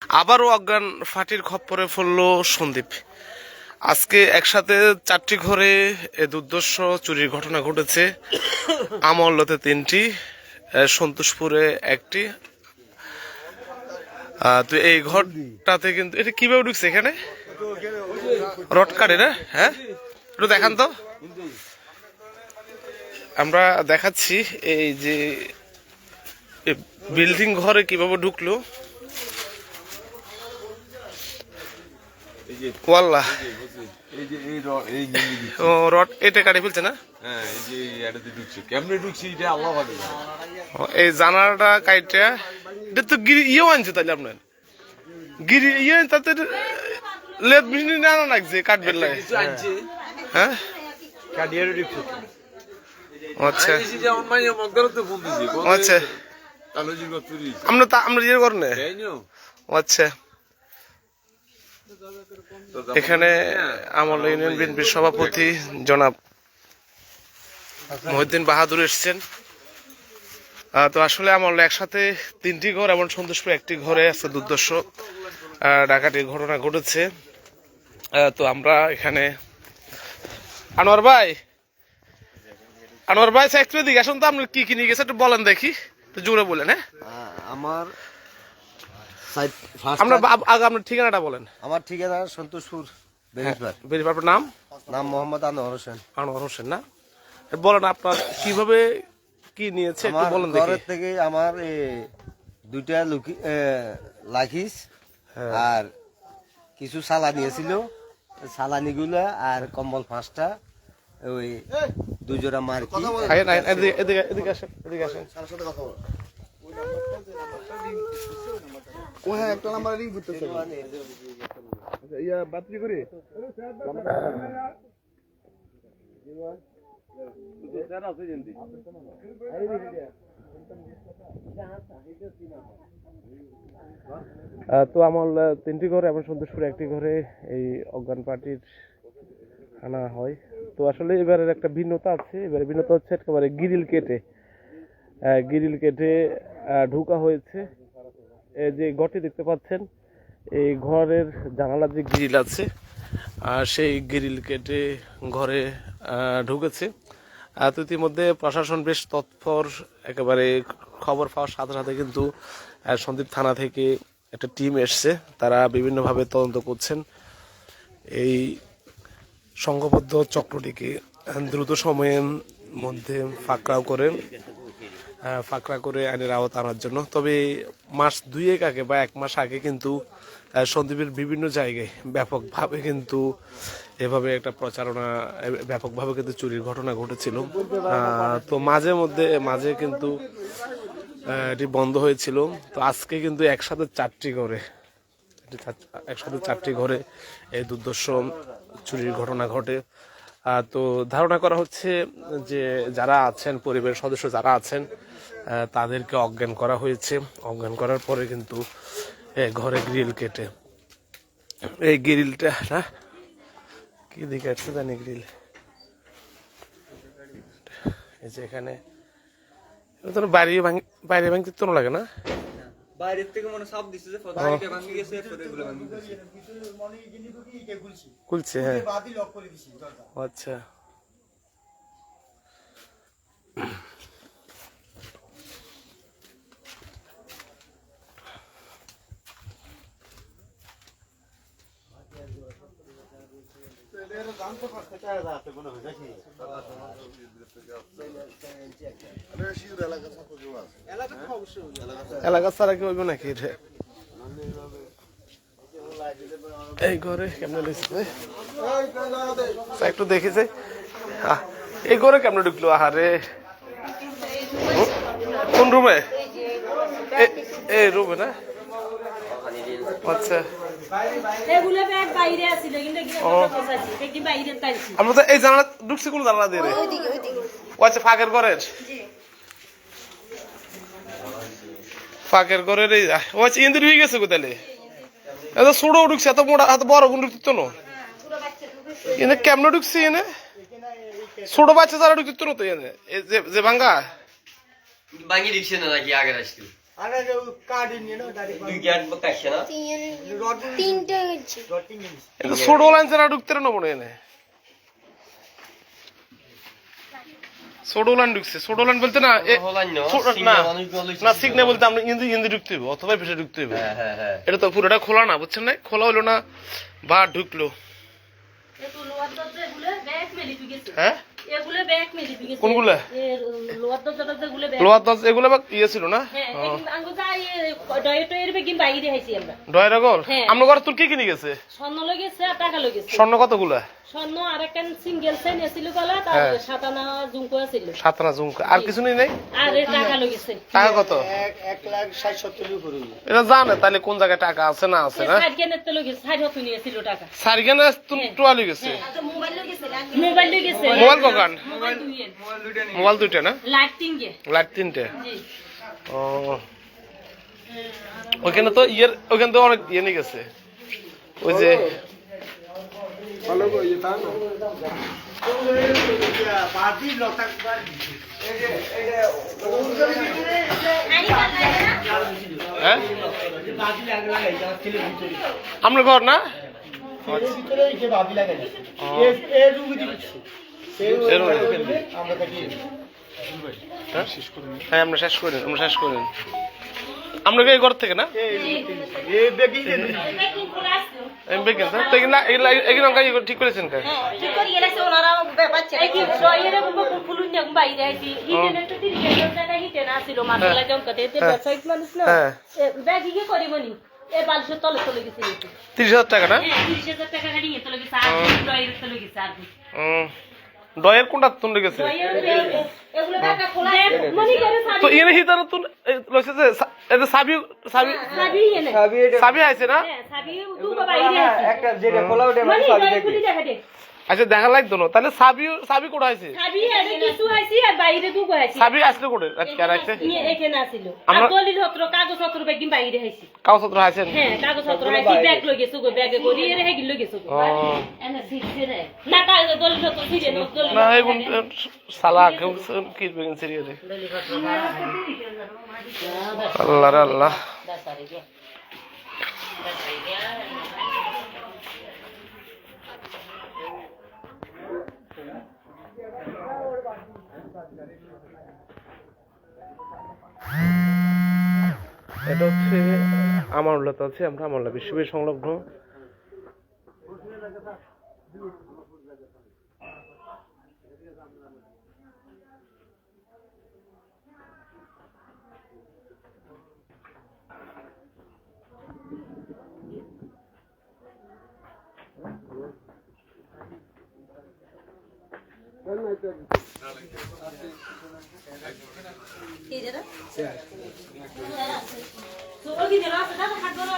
আবারও অজ্ঞান ফাটির খপ্পরে পড়ল সন্দীপ। আজকে একসাথে 4টি ঘরে এ দুর্দর্শ চুরির ঘটনা ঘটেছে। আমল্লতে 3টি, সন্তোষপুরে 1টি। তো এই ঘরটাতে কিন্তু এটা কিভাবে ঢুকছে এখানে? রড কাটে না? হ্যাঁ, একটু দেখান তো। আমরা দেখাচ্ছি এই যে বিল্ডিং ঘরে কিভাবে ঢুকলো। ওয়াল্লাহ, ও রড এটা কাটে ফেলছে না? এই জানালাটা কাইটা এটা তো ইয়েও আনছে তাহলে আপনার গিরি ইয়ে তাতে লেদ মিনি না লাগছে কাটবেন লাগে। হ্যাঁ, আচ্ছা আচ্ছা, আমরা ইয়ে করেন। আচ্ছা, এখানে আমল ইউনিয়ন বিএনপির সভাপতি জনাব মহিউদ্দিন বাহাদুর এসছেন। তো আসলে আমল একসাথে 3টি ঘর এবং সন্তোষপুর 1টি ঘরে আছে দুর্দর্শ ডাকাতির ঘটনা ঘটেছে। তো আমরা এখানে আনোয়ার ভাই একটু দিকে আসুন তো, আপনি কি কি নিয়ে গেছে একটু বলেন দেখি, একটু জোরে বলেন। হ্যাঁ, আপনার ঠিকানাটা বলেন। আমার ঠিকানা সন্তোষপুর বেরিবারপুর। নাম মোহাম্মদ আনোয়ার হোসেন। আনোয়ার হোসেন না? বলেন আপনার কিভাবে কি নিয়েছে একটু বলেন দেখি। ঘরের থেকে আমার 2টা লাখিস আর কিছু সালা নিয়েছিল, সালানি গুলা আর কম্বল 5টা, ওই 2 জোড়া মার্কি। এদিকে আসেন। একটা নাম্বার রিং করতেছে বাতিল করে তো আমল 3টি ঘরে এবং সন্তোষপুর 1টি ঘরে এই অজ্ঞান পার্টির আনা হয়। তো আসলে এবারের একটা ভিন্নতা আছে। এবারে ভিন্নতা হচ্ছে একেবারে গ্রিল কেটে ঢোকা হয়েছে। এই যে ঘরটি দেখতে পাচ্ছেন, এই ঘরের জানালার যে গ্রিল আছে সেই গ্রিল কেটে ঘরে ঢুকেছে। তো ইতিমধ্যে প্রশাসন বেশ তৎপর, একেবারে খবর পাওয়ার সাথে সাথে কিন্তু সন্দ্বীপ থানা থেকে একটা টিম এসছে। তারা বিভিন্নভাবে তদন্ত করছেন এই সংঘবদ্ধ চক্রটিকে দ্রুত সময়ের মধ্যে ফাঁকড়া করে আইনের আওতা আনার জন্য। তবে মাস 2 আগে বা 1 মাস আগে কিন্তু সন্দ্বীপের বিভিন্ন জায়গায় ব্যাপকভাবে কিন্তু এভাবে একটা প্রচারণা, ব্যাপকভাবে কিন্তু চুরির ঘটনা ঘটেছিল। তো মাঝে কিন্তু এটি বন্ধ হয়েছিল। তো আজকে কিন্তু একসাথে 4টি ঘরে এই দুর্দর্শ চুরির ঘটনা ঘটে। তো ধারণা করা হচ্ছে যে যারা আছেন, পরিবারের সদস্য যারা আছেন, তাদেরকে অজ্ঞান করা হয়েছে। অজ্ঞান করার পরে কিন্তু ঘরে গ্রিল কেটে, এই গ্রিলটা না কি দিকে আছে জানি, গ্রিল এই যে এখানে বাইরে ভাঙতে তো লাগে না, বাইরের থেকে মনে সাপ দিছে যে ভাঙি গেছে, খুলছে। হ্যাঁ, আচ্ছা। এলাকা ছাড়া কি হইব নাকি? এই ঘরে কেমন একটু দেখেছে, এই ঘরে কেমন ঢুকলো? আহারে, কোন রুমে? এই রুমে না? আচ্ছা, আমরা তো এই জানালা ঢুকছি, কোন জানালা দিয়ে? আচ্ছা, ফাঁকের ঘরের এই আচ্ছা, ইন্দির হয়ে গেছে কোথায়? এত ছোট ঢুকছে, এত মোটা, এত বড় কোন ঢুকতো না? এনে কেমনে ঢুকছি? এনে ছোট বাচ্চা যারা ঢুকতো না তো, এনে যে ভাঙ্গা ভাঙি দিচ্ছে না নাকি আগে আসছিল? আরে যে কার্ড নিয়ে নাও ডাইরেক্ট দুই গেট বকাইছে না তিনটে গেছে এটা ছোট লাইন ছাড়া ঢুকতে না মনে হয় না। ছোট লাইন ঢুকছে, ছোট লাইন বলতে না না সিগন্যাল বলতে আমরা ইন্দি ঢুকতে হইব অথবা ভেসে ঢুকতে হইব। এটা তো পুরোটা খোলা না, বুঝছেন না, খোলা হইলো না বা ঢুকলো। হ্যাঁ কোনগুলা লোয়ার দরজা এগুলো বা ইয়ে ছিল না ডয়রা গল। আমরা ঘর তোর কি কিনে গেছে? স্বর্ণ লেগেছে আর টাকা লেগেছে। স্বর্ণ কতগুলা? স্বর্ণ আর একটা সিঙ্গেল চেইন ছিল গলা, তার সাতানা ঝুমকো ছিল। সাতনা ঝুমকা আর কিছু নেই নাই? আর এর টাকা লেগেছে। টাকা কত? 1,60,70,000 উপরে। এটা জানে তাহলে কোন জায়গায় টাকা আছে না আছে না? সাইডখানে তো লেগেছে, সাইড হতে নিয়েছিল টাকা। সারগানে টোয়ালি গেছে। মোবাইল লেগেছে। মোবাইল কখন? মোবাইল দুইটা নিয়ে মোবাইল দুইটা না? লাইট তিনটে। লাইট তিনটে। জি। ও ওখানে তো ওখানে তো অনেক ইয়ে নিয়ে গেছে ওই যে ভালো গো ইয়ে তা না বাদি লতাক বার এই যে হ্যাঁ বাদি লাগাই যা ছেলে ভিতরে আমরা ঘর না ভিতরে যে বাদি লাগাই এ রুম দিচ্ছে আমরা থাকি হ্যাঁ আমরা শেষ করেন আমরা এই ঘর থেকে না এই বেগি বেগেন তো এগুলো ঠিক করেছেন কে? ঠিক করে গেছে ওনারা বাচ্চা এই কি ডয়েরে ফুলুন না বাইরে আইছি হিটেনে তো 30,000 টাকা হিটেন আছিল মাসালা জমকাতে এতে ব্যবসায়িক মানুষ না ব্যাগি কি করিবনি এই বালসের তলে চলে গেছে 30,000 টাকা না? হ্যাঁ 30,000 টাকা গাড়ি নিয়ে চলে গেছে আর ডয়েরে চলে গেছে আর ডয়ের কোনটা তুলে গেছে? এগুলো টাকা খোলা মনি করে সাবি তো এনে হিতার তুন লইছে যে এই যে সাবি এনে সাবি আইছে না? হ্যাঁ সাবি দুটো বাইরে আছে একটা যেটা খোলা ওটা মনি ডয়ের খুলি দেখা দে আচ্ছা দেখা লাগতো না তাহলে সাবি কোটা আইছে? সাবি আরে কিছু আইছি আর বাইরে দুটো আইছি সাবি আসলে কোটে আজকে রাইতে নিয়ে এখানে আছিল আর দলিলপত্র কাগজপত্র বেগিন বাইরে আইছি কাগজপত্র আছেন? হ্যাঁ কাগজপত্র আইছি ব্যাগ লই গেছো গো ব্যাগে করি এর হেগি লই গেছো গো এনে সিটে রে না কাগজ দলিলপত্র সিটে না দলিল না এগুন সালা কেউ কি বেগিন সিরিয়ালে আল্লাহ রে আল্লাহ এটা হচ্ছে আমানুল্লাহ আছে, আমরা আমানুল্লাহ বিশ্ববিদ্যালয় সংলগ্ন কি যেটা তো ওই দিন রাতে দাদা হাত ধরো